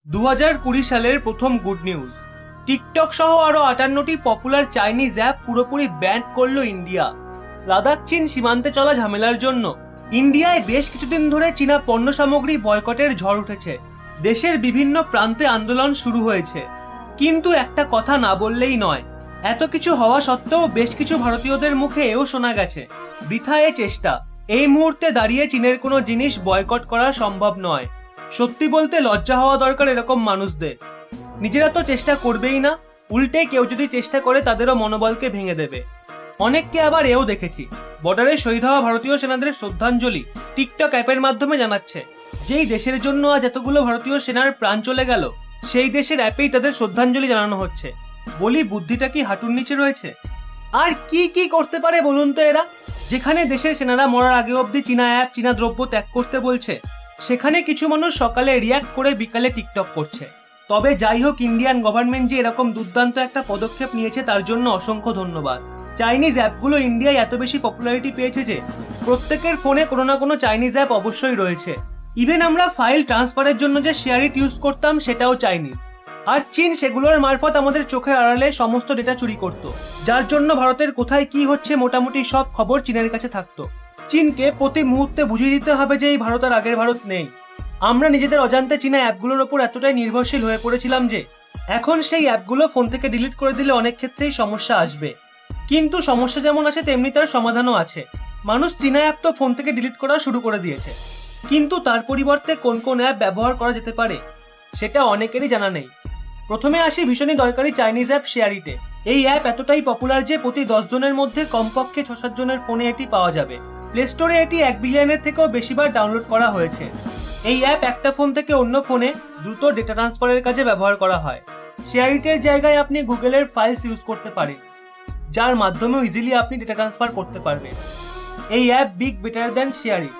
2020 সালের প্রথম good news. TikTok সহ আরো 58টি পপুলার চাইনিজ অ্যাপ পুরোপুরি ব্যান করলো ইন্ডিয়া। লাদাখ চীন সীমান্তে চলা ঝামেলার জন্য ইন্ডিয়ায় বেশ কিছুদিন ধরে চীনা পণ্য সামগ্রী বয়কটের ঝড় উঠেছে। দেশের বিভিন্ন প্রান্তে আন্দোলন শুরু হয়েছে। কিন্তু একটা কথা না বললেই নয়, এত কিছু হওয়া সত্ত্বেও বেশ কিছু ভারতীয়দের মুখে এও শোনা গেছে, বৃথা এ চেষ্টা, এই মুহূর্তে দাঁড়িয়ে চীনের কোনো জিনিস বয়কট করা সম্ভব নয়। সত্যি বলতে লজ্জা হওয়া দরকার এরকম মানুষদের। নিজেরা তো চেষ্টা করবেই না, উল্টে কেউ যদি চেষ্টা করে তাদেরও মনোবলকে ভেঙে দেবে। অনেককে আবার এও দেখেছি, বর্ডারে শহীদ হওয়া ভারতীয় সেনাদের শ্রদ্ধাঞ্জলি টিকটক অ্যাপের মাধ্যমে জানাচ্ছে। যেই দেশের জন্য আজ এতগুলো ভারতীয় সেনার প্রাণ চলে গেল, সেই দেশের অ্যাপেই তাদের শ্রদ্ধাঞ্জলি জানানো হচ্ছে। বলি, বুদ্ধিটা কি হাঁটুর নিচে রয়েছে? আর কি কি করতে পারে বলুন তো এরা? যেখানে দেশের সেনারা মরার আগে অবধি চীনা অ্যাপ, চীনা দ্রব্য ত্যাগ করতে বলছে, সেখানে কিছু মানুষ সকালে রিয়াক্ট করে বিকালে টিকটক করছে। তবে যাই হোক, ইন্ডিয়ান গভর্নমেন্ট যে এরকম দুর্দান্ত একটা পদক্ষেপ নিয়েছে তার জন্য অসংখ্য ধন্যবাদ। চাইনিজ অ্যাপগুলো ইন্ডিয়ায় এত বেশি পপুলারিটি পেয়েছে যে প্রত্যেকের ফোনে কোনো না কোনো চাইনিজ অ্যাপ অবশ্যই রয়েছে। ইভেন আমরা ফাইল ট্রান্সফারের জন্য যে শেয়ারিট ইউজ করতাম সেটাও চাইনিজ। আর চীন সেগুলোর মারফত আমাদের চোখের আড়ালে সমস্ত ডেটা চুরি করত, যার জন্য ভারতের কোথায় কি হচ্ছে মোটামুটি সব খবর চীনের কাছে থাকতো। চীনকে প্রতি মুহূর্তে বুঝিয়ে দিতে হবে যে এই ভারত আর আগের ভারত নেই। আমরা নিজেদের অজান্তে চীনা অ্যাপগুলোর ওপর এতটাই নির্ভরশীল হয়ে পড়েছিলাম যে এখন সেই অ্যাপগুলো ফোন থেকে ডিলিট করে দিলে অনেক ক্ষেত্রেই সমস্যা আসবে। কিন্তু সমস্যা যেমন আছে তেমনি তার সমাধানও আছে। মানুষ চীনা অ্যাপ তো ফোন থেকে ডিলিট করা শুরু করে দিয়েছে, কিন্তু তার পরিবর্তে কোন কোন অ্যাপ ব্যবহার করা যেতে পারে সেটা অনেকেরই জানা নেই। প্রথমে আসি ভীষণই দরকারি চাইনিজ অ্যাপ শেয়ারিটে। এই অ্যাপ এতটাই পপুলার যে প্রতি 10 জনের মধ্যে কমপক্ষে 6-7 জনের ফোনে এটি পাওয়া যাবে। প্লে স্টোরে এটি 1 বিলিয়নের থেকেও বেশিবার ডাউনলোড করা হয়েছে। এই অ্যাপ একটা ফোন থেকে অন্য ফোনে দ্রুত ডেটা ট্রান্সফারের কাজে ব্যবহার করা হয়। শেয়ারিটের জায়গায় আপনি গুগলের ফাইলস ইউজ করতে পারেন, যার মাধ্যমেও ইজিলি আপনি ডেটা ট্রান্সফার করতে পারবেন। এই app big better than SHAREit.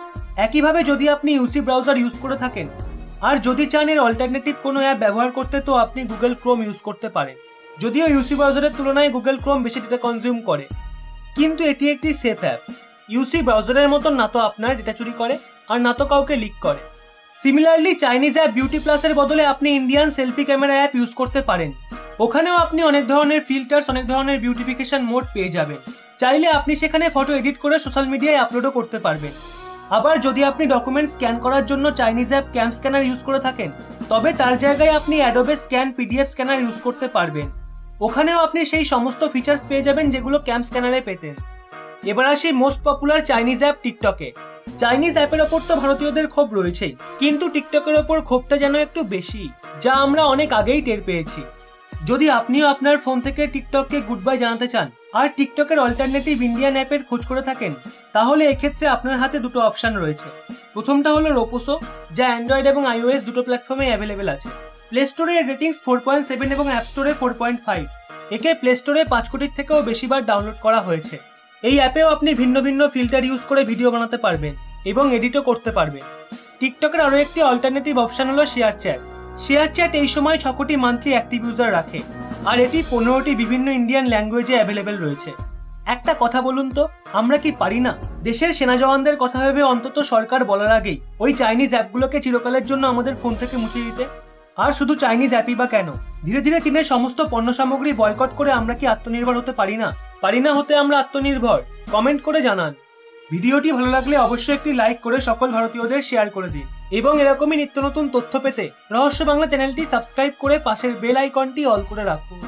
একইভাবে যদি আপনি ইউসি ব্রাউজার ইউজ করে থাকেন আর যদি চান এর অল্টারনেটিভ কোনো অ্যাপ ব্যবহার করতে, তো আপনি গুগল ক্রোম ইউজ করতে পারেন। যদিও ইউসি ব্রাউজারের তুলনায় গুগল ক্রোম বেশি ডেটা কনজিউম করে, কিন্তু এটি একটি সেফ অ্যাপ। ইউসি ব্রাউজারের মতন না তো আপনার ডেটা চুরি করে আর না তো কাউকে লিক করে। সিমিলারলি চাইনিজ অ্যাপ বিউটি প্লাসের বদলে আপনি Indian selfie camera app use করতে পারেন। ওখানেও আপনি অনেক ধরনের ফিল্টার্স, অনেক ধরনের বিউটিফিকেশন মোড পেয়ে যাবেন। চাইলে আপনি সেখানে ফটো এডিট করে সোশ্যাল মিডিয়ায় আপলোডও করতে পারবেন। আবার যদি আপনি ডকুমেন্ট স্ক্যান করার জন্য Chinese app CamScanner use করে থাকেন, তবে তার জায়গায় আপনি Adobe scan PDF scanner use করতে পারবেন। ওখানেও আপনি সেই সমস্ত ফিচার্স পেয়ে যাবেন যেগুলো ক্যাম স্ক্যানারে পেতেন। এবার আসি মোস্ট পপুলার চাইনিজ অ্যাপ টিকটকে। চাইনিজ অ্যাপের ওপর তো ভারতীয়দের ক্ষোভ রয়েছেই, কিন্তু টিকটকের ওপর ক্ষোভটা যেন একটু বেশি, যা আমরা অনেক আগেই টের পেয়েছি। যদি আপনিও আপনার ফোন থেকে টিকটককে গুড বাই জানাতে চান আর টিকটকের অল্টারনেটিভ ইন্ডিয়ান অ্যাপের খোঁজ করে থাকেন, তাহলে এক্ষেত্রে আপনার হাতে দুটো অপশন রয়েছে। প্রথমটা হলো রোপোসো, যা অ্যান্ড্রয়েড এবং iOS দুটো প্ল্যাটফর্মে অ্যাভেলেবেল আছে। প্লে স্টোরে এর রেটিংস 4.7 এবং অ্যাপ স্টোরে 4.5। একে প্লে স্টোরে 5 কোটির থেকেও বেশিবার ডাউনলোড করা হয়েছে। এই অ্যাপেও আপনি ভিন্ন ভিন্ন ফিল্টার ইউজ করে ভিডিও বানাতে পারবেন এবং এডিটও করতে পারবেন। টিকটকের আরও একটি অল্টারনেটিভ অপশন হলো শেয়ার চ্যাট। শেয়ার চ্যাট এই সময় 6 কোটি মান্থলি অ্যাক্টিভ ইউজার রাখে, আর এটি 15টি বিভিন্ন ইন্ডিয়ান ল্যাঙ্গুয়েজে অ্যাভেলেবেল রয়েছে। একটা কথা বলুন তো, আমরা কি পারি না দেশের সেনা জওয়ানদের কথা ভেবে অন্তত সরকার বলার আগেই ওই চাইনিজ অ্যাপগুলোকে চিরকালের জন্য আমাদের ফোন থেকে মুছে দিতে? আর শুধু চাইনিজ অ্যাপই বা কেন, ধীরে ধীরে চীনের সমস্ত পণ্য সামগ্রী বয়কট করে আমরা কি আত্মনির্ভর হতে পারি না? পারি না হতে আমরা আত্মনির্ভর? কমেন্ট করে জানান। ভিডিওটি ভালো লাগলে অবশ্যই একটি লাইক করে সকল ভারতীয়দের শেয়ার করে দিন, এবং এরকমই নিত্য নতুন তথ্য পেতে রহস্য বাংলা চ্যানেলটি সাবস্ক্রাইব করে পাশের বেল আইকনটি অল করে রাখুন।